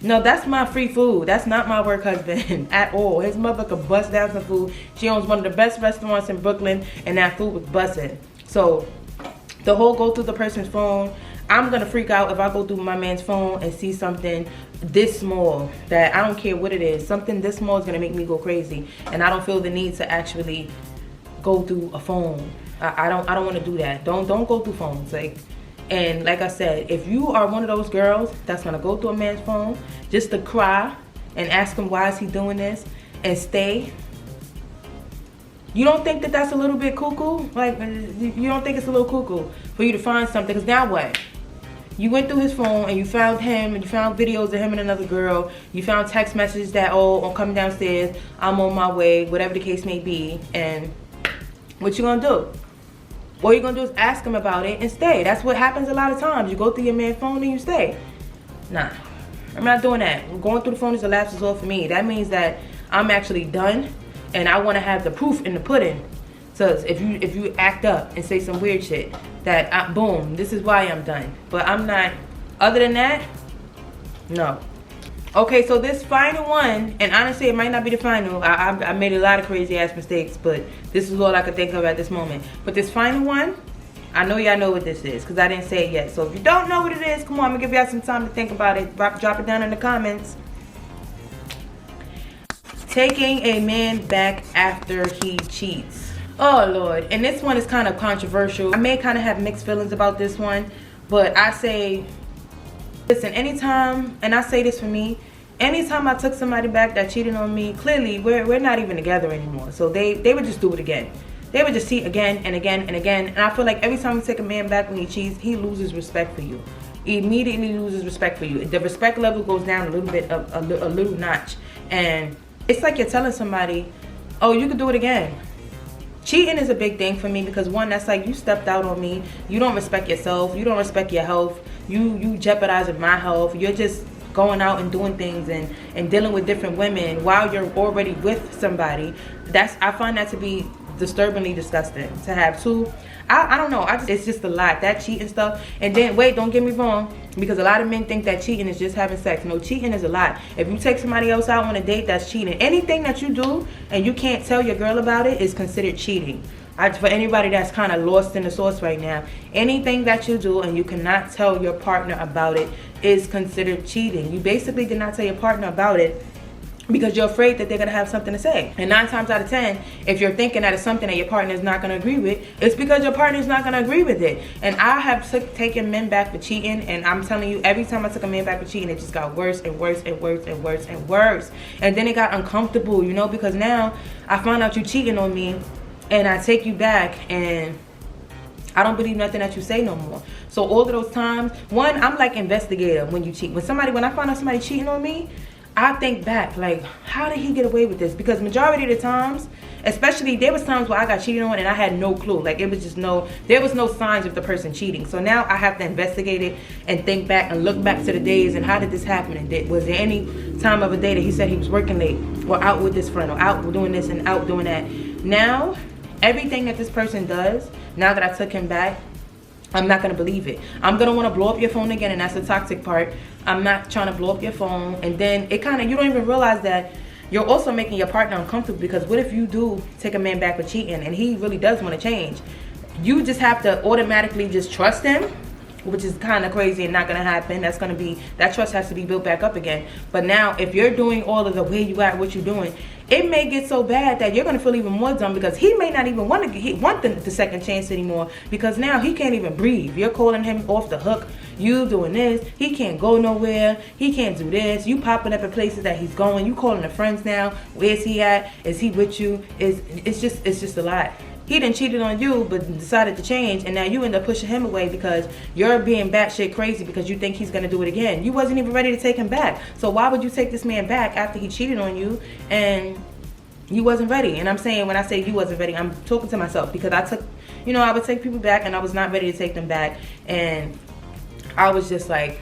No, that's my free food. That's not my work husband at all. His mother could bust down some food. She owns one of the best restaurants in Brooklyn, and that food was busting. So the whole go through the person's phone. I'm gonna freak out if I go through my man's phone and see something this small that I don't care what it is. Something this small is gonna make me go crazy, and I don't feel the need to actually go through a phone. I don't want to do that. Don't go through phones. And like I said, if you are one of those girls that's gonna go through a man's phone just to cry and ask him why is he doing this and stay, you don't think that that's a little bit cuckoo? Like, you don't think it's a little cuckoo for you to find something? Because now what? You went through his phone and you found him, and you found videos of him and another girl. You found text messages that, "Oh, I'm coming downstairs, I'm on my way," whatever the case may be. And what you gonna do? All you're gonna do is ask him about it and stay. That's what happens a lot of times. You go through your man's phone and you stay. Nah, I'm not doing that. Going through the phone is a last resort for me. That means that I'm actually done, and I want to have the proof in the pudding. So if you act up and say some weird shit, that boom, this is why I'm done. But I'm not. Other than that, no. Okay, so this final one, and honestly, it might not be the final. I made a lot of crazy ass mistakes, but this is all I could think of at this moment. But this final one, I know y'all know what this is because I didn't say it yet. So if you don't know what it is, come on, I'm gonna give y'all some time to think about it. Drop it down in the comments. Taking a man back after he cheats. Oh Lord, and this one is kind of controversial. I may kind of have mixed feelings about this one, but I say, listen, anytime, and I say this for me, anytime I took somebody back that cheated on me, clearly we're not even together anymore. So they would just do it again. They would just cheat again and again and again. And I feel like every time you take a man back when he cheats, he loses respect for you. He immediately loses respect for you. The respect level goes down a little bit, a little notch. And it's like you're telling somebody, "Oh, you could do it again." Cheating is a big thing for me because, one, that's like you stepped out on me. You don't respect yourself. You don't respect your health. You jeopardizing my health. You're just going out and doing things and dealing with different women while you're already with somebody. I find that to be disturbingly disgusting. To have two, I don't know. It's just a lot, that cheating stuff. And then wait, don't get me wrong, because a lot of men think that cheating is just having sex. No, cheating is a lot. If you take somebody else out on a date, that's cheating. Anything that you do and you can't tell your girl about it is considered cheating. For anybody that's kind of lost in the sauce right now, anything that you do and you cannot tell your partner about it is considered cheating. You basically did not tell your partner about it because you're afraid that they're going to have something to say. And 9 times out of 10, if you're thinking that it's something that your partner is not going to agree with, it's because your partner is not going to agree with it. And I have taken men back for cheating, and I'm telling you, every time I took a man back for cheating, it just got worse and worse and worse and worse and worse. And then it got uncomfortable, you know, because now I found out you cheating on me, and I take you back, and I don't believe nothing that you say no more. So all of those times, one, I'm like investigator when you cheat. When I find out somebody cheating on me, I think back, like, how did he get away with this? Because majority of the times, especially, there was times where I got cheated on and I had no clue. Like, it was just there was no signs of the person cheating. So now I have to investigate it and think back and look back to the days and how did this happen? And was there any time of a day that he said he was working late or out with his friend or out doing this and out doing that? Now, everything that this person does, now that I took him back, I'm not going to believe it. I'm going to want to blow up your phone again, and that's the toxic part. I'm not trying to blow up your phone. And then it kind of, you don't even realize that you're also making your partner uncomfortable, because what if you do take a man back for cheating and he really does want to change? You just have to automatically just trust him, which is kind of crazy and not going to happen. That trust has to be built back up again. But now, if you're doing all of the way you at, what you're doing, it may get so bad that you're going to feel even more dumb, because he may not even want the second chance anymore, because now he can't even breathe. You're calling him off the hook. You doing this. He can't go nowhere. He can't do this. You popping up at places that he's going. You calling the friends now. Where's he at? Is he with you? It's just a lot. He done cheated on you, but decided to change, and now you end up pushing him away because you're being batshit crazy because you think he's gonna do it again. You wasn't even ready to take him back. So why would you take this man back after he cheated on you and you wasn't ready? And I'm saying, when I say you wasn't ready, I'm talking to myself, because I would take people back and I was not ready to take them back, and I was just like,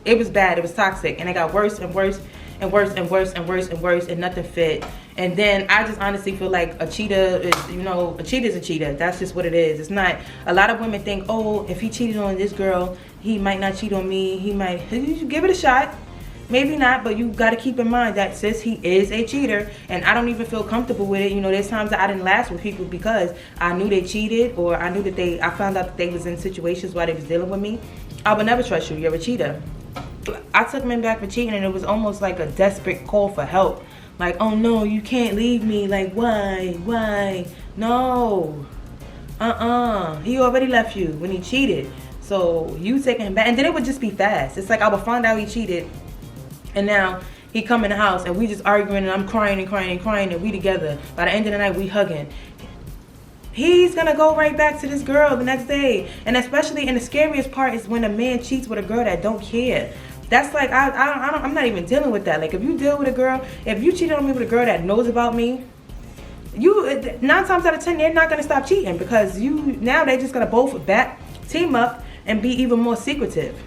it was bad, it was toxic, and it got worse and worse and worse and worse and worse and worse, and nothing fit. And then I just honestly feel like a cheater is, a cheater is a cheater. That's just what it is. It's not, a lot of women think, oh, if he cheated on this girl, he might not cheat on me. He might, give it a shot. Maybe not, but you got to keep in mind that since he is a cheater, and I don't even feel comfortable with it. There's times that I didn't last with people because I knew they cheated, or I knew that I found out that they was in situations while they was dealing with me. I would never trust you. You're a cheater. I took men back for cheating, and it was almost like a desperate call for help. Like, oh no, you can't leave me. Like, why? No. He already left you when he cheated. So you taking him back, and then it would just be fast. It's like I would find out he cheated, and now he come in the house and we just arguing, and I'm crying and crying and crying, and we together. By the end of the night, we hugging. He's gonna go right back to this girl the next day. And especially, and the scariest part is when a man cheats with a girl that don't care. That's like, I'm not even dealing with that. Like, if you deal with a girl, if you cheated on me with a girl that knows about me, 9 times out of 10, they're not gonna stop cheating, because now they're just gonna both team up and be even more secretive.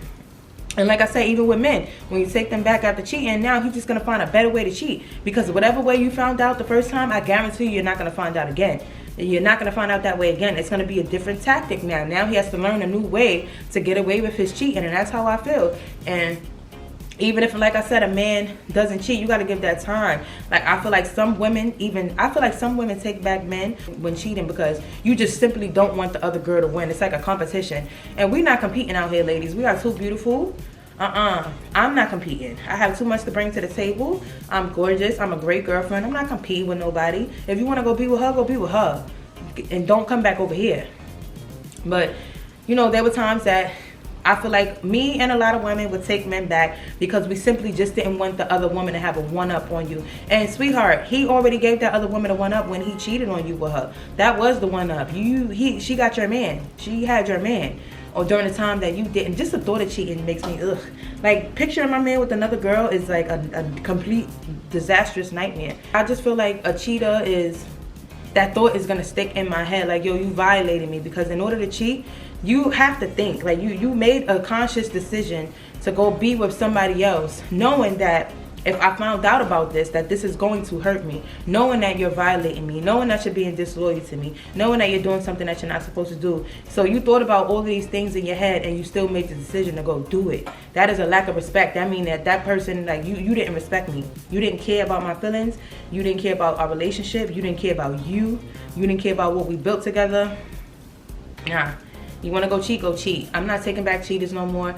And like I said, even with men, when you take them back after cheating, now he's just gonna find a better way to cheat, because whatever way you found out the first time, I guarantee you're not gonna find out again. You're not gonna find out that way again. It's gonna be a different tactic now. Now he has to learn a new way to get away with his cheating, and that's how I feel. And even if, like I said, a man doesn't cheat, you gotta give that time. Like, I feel like some women take back men when cheating because you just simply don't want the other girl to win. It's like a competition. And we're not competing out here, ladies. We are too beautiful. I'm not competing. I have too much to bring to the table. I'm gorgeous. I'm a great girlfriend. I'm not competing with nobody. If you wanna go be with her, go be with her. And don't come back over here. But, there were times that I feel like me and a lot of women would take men back because we simply just didn't want the other woman to have a one-up on you. And sweetheart, he already gave that other woman a one-up when he cheated on you with her. That was the one-up. She got your man. She had your man. Or during the time that you didn't. Just the thought of cheating makes me ugh. Like, picturing my man with another girl is like a complete disastrous nightmare. I just feel like a cheater that thought is gonna stick in my head. Like, yo, you violated me, because in order to cheat, you have to think. Like, you made a conscious decision to go be with somebody else, knowing that if I found out about this, that this is going to hurt me, knowing that you're violating me, knowing that you're being disloyal to me, knowing that you're doing something that you're not supposed to do. So you thought about all of these things in your head, and you still made the decision to go do it. That is a lack of respect. That means that person, like, you didn't respect me. You didn't care about my feelings. You didn't care about our relationship. You didn't care about you. You didn't care about what we built together. Nah. You want to go cheat, go cheat. I'm not taking back cheaters no more.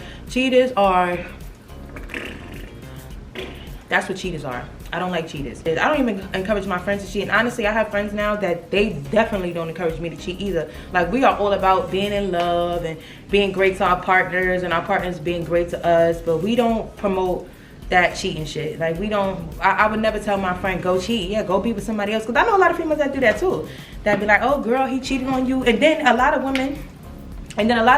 That's what cheaters are. I don't like cheaters. I don't even encourage my friends to cheat. And honestly, I have friends now that they definitely don't encourage me to cheat either. Like, we are all about being in love and being great to our partners, and our partners being great to us. But we don't promote that cheating shit. Like, we don't, I would never tell my friend, go cheat. Yeah, go be with somebody else. Because I know a lot of females that do that too. That be like, oh girl, he cheated on you. And then a lot of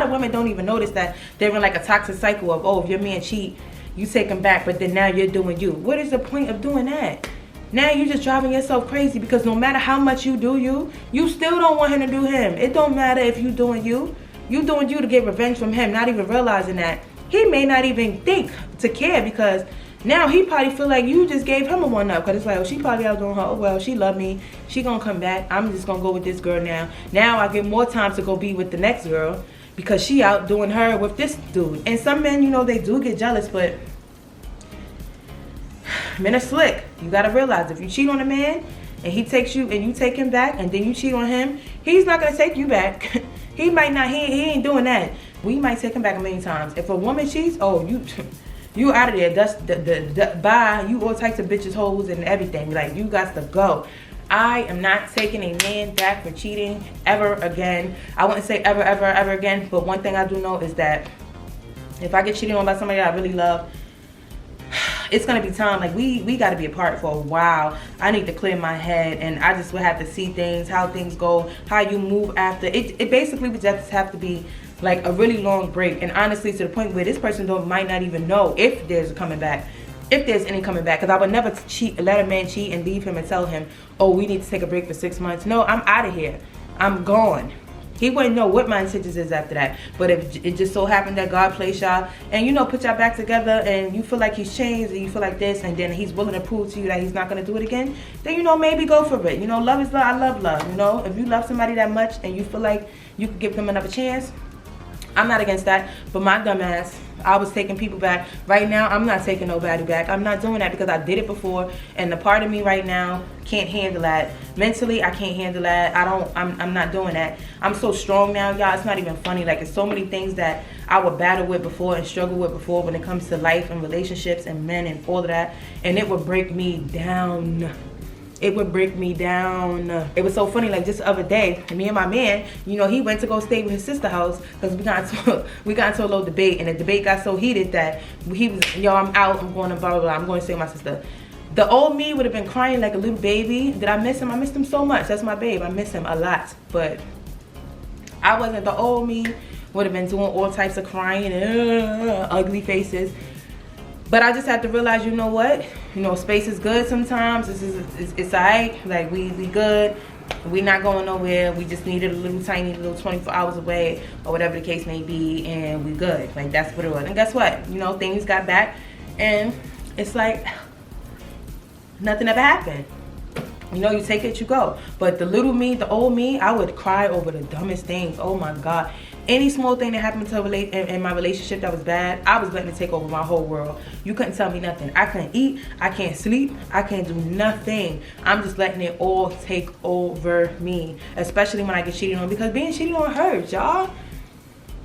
women don't even notice that they're in like a toxic cycle of, oh, if your man cheat, you take him back, but then now you're doing you. What is the point of doing that? Now you're just driving yourself crazy, because no matter how much you do you still don't want him to do him. It don't matter if you doing you. You doing you to get revenge from him, not even realizing that he may not even think to care, because now he probably feel like you just gave him a one-up, because it's like, oh, she probably out doing her, oh well, she love me, she gonna come back, I'm just gonna go with this girl now. Now I get more time to go be with the next girl, because she out doing her with this dude. And some men, they do get jealous, but Men are slick. You gotta realize if you cheat on a man and he takes you and you take him back and then you cheat on him, he's not gonna take you back. He might not, he ain't doing that. We might take him back a million times. If a woman cheats, oh, you out of there. That's the bye. You all types of bitches, hoes, and everything. Like, you got to go. I am not taking a man back for cheating ever again. I wouldn't say ever, ever, ever again. But one thing I do know is that if I get cheated on by somebody that I really love, it's gonna be time. Like, we got to be apart for a while. I need to clear my head, and I just would have to see things, how things go, how you move after it. It basically would just have to be like a really long break, and honestly to the point where this person might not even know if there's coming back, if there's any coming back. Because I would never let a man cheat and leave him and tell him, oh, we need to take a break for 6 months. No, I'm out of here. I'm gone. He wouldn't know what my intentions is after that. But if it just so happened that God placed y'all and, you know, put y'all back together and you feel like he's changed and you feel like this, and then he's willing to prove to you that he's not going to do it again, then, you know, maybe go for it. You know, love is love. I love love. You know, if you love somebody that much and you feel like you could give them another chance, I'm not against that. But my dumb ass, I was taking people back. Right now, I'm not taking nobody back. I'm not doing that because I did it before, and the part of me right now can't handle that. Mentally, I can't handle that. I'm not doing that. I'm so strong now, y'all. It's not even funny. Like, it's so many things that I would battle with before and struggle with before when it comes to life and relationships and men and all of that, and it would break me down. It would break me down. It was so funny, like just the other day, me and my man, you know, he went to go stay with his sister's house because we got into a little debate, and the debate got so heated that he was, yo, I'm out, I'm going to blah, blah, blah, I'm going to stay with my sister. The old me would have been crying like a little baby. Did I miss him? I missed him so much. That's my babe. I miss him a lot. But I wasn't. The old me would have been doing all types of crying and ugly faces. But I just have to realize, you know what? You know, space is good sometimes. It's alright. Like, we good. We not going nowhere. We just needed a little tiny little 24 hours away or whatever the case may be, and we good. Like, that's what it was. And guess what? You know, things got back, and it's like nothing ever happened. You know, you take it, you go. But the little me, the old me, I would cry over the dumbest things. Oh my God. Any small thing that happened to in my relationship that was bad, I was letting it take over my whole world. You couldn't tell me nothing. I couldn't eat. I can't sleep. I can't do nothing. I'm just letting it all take over me, especially when I get cheated on, because being cheated on hurts, y'all.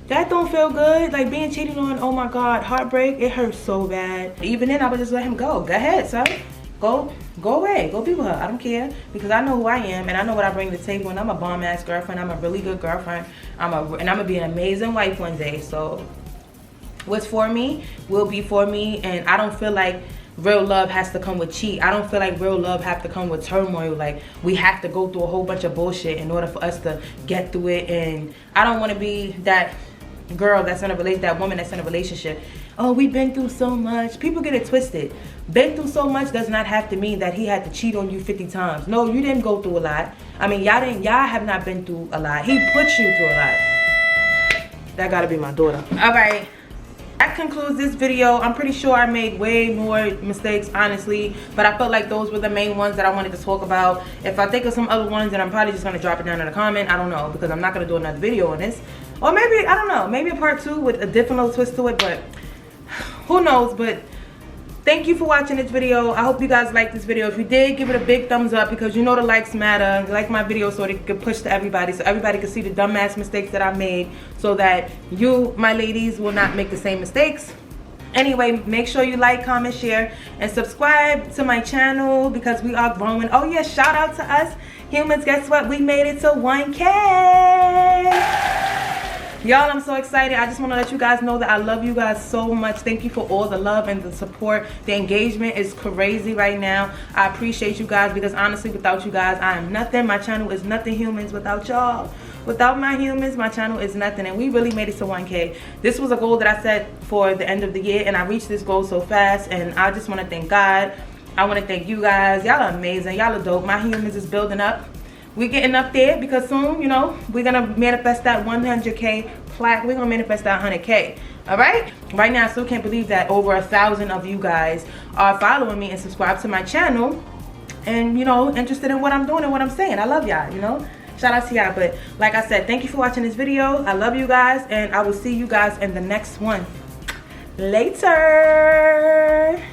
That don't feel good. Like, being cheated on, oh my God, heartbreak, it hurts so bad. Even then, I would just let him go. Go ahead, son. Go away. Go be with her. I don't care, because I know who I am and I know what I bring to the table, and I'm a bomb ass girlfriend. I'm a really good girlfriend. And I'm gonna be an amazing wife one day. So what's for me will be for me, and I don't feel like real love has to come with cheat. I don't feel like real love have to come with turmoil. Like, we have to go through a whole bunch of bullshit in order for us to get through it. And I don't want to be that girl that's in a relationship, that woman that's in a relationship. Oh, we've been through so much. People get it twisted. Been through so much does not have to mean that he had to cheat on you 50 times. No, you didn't go through a lot. I mean, y'all have not been through a lot. He put you through a lot. That gotta be my daughter. All right, that concludes this video. I'm pretty sure I made way more mistakes, honestly, but I felt like those were the main ones that I wanted to talk about. If I think of some other ones, then I'm probably just gonna drop it down in a comment. I don't know, because I'm not gonna do another video on this. Or maybe, I don't know, maybe a part 2 with a different little twist to it, but who knows. But thank you for watching this video. I hope you guys liked this video. If you did, give it a big thumbs up, because you know the likes matter. Like my video so it can push to everybody, so everybody can see the dumbass mistakes that I made, so that you, my ladies, will not make the same mistakes. Anyway, make sure you like, comment, share, and subscribe to my channel, because we are growing. Oh yeah, shout out to us humans. Guess what? We made it to 1K. Y'all, I'm so excited. I just want to let you guys know that I love you guys so much. Thank you for all the love and the support. The engagement is crazy right now. I appreciate you guys, because honestly, without you guys, I am nothing. My channel is nothing, humans, without y'all. Without my humans, my channel is nothing. And we really made it to 1K. This was a goal that I set for the end of the year, and I reached this goal so fast. And I just want to thank God. I want to thank you guys. Y'all are amazing. Y'all are dope. My humans is building up. We're getting up there, because soon, you know, we're gonna manifest that 100K plaque. We're gonna manifest that 100K. All right, right now I still can't believe that over 1,000 of you guys are following me and subscribe to my channel, and, you know, interested in what I'm doing and what I'm saying. I love y'all, you know. Shout out to y'all. But like I said, thank you for watching this video. I love you guys, and I will see you guys in the next one. Later.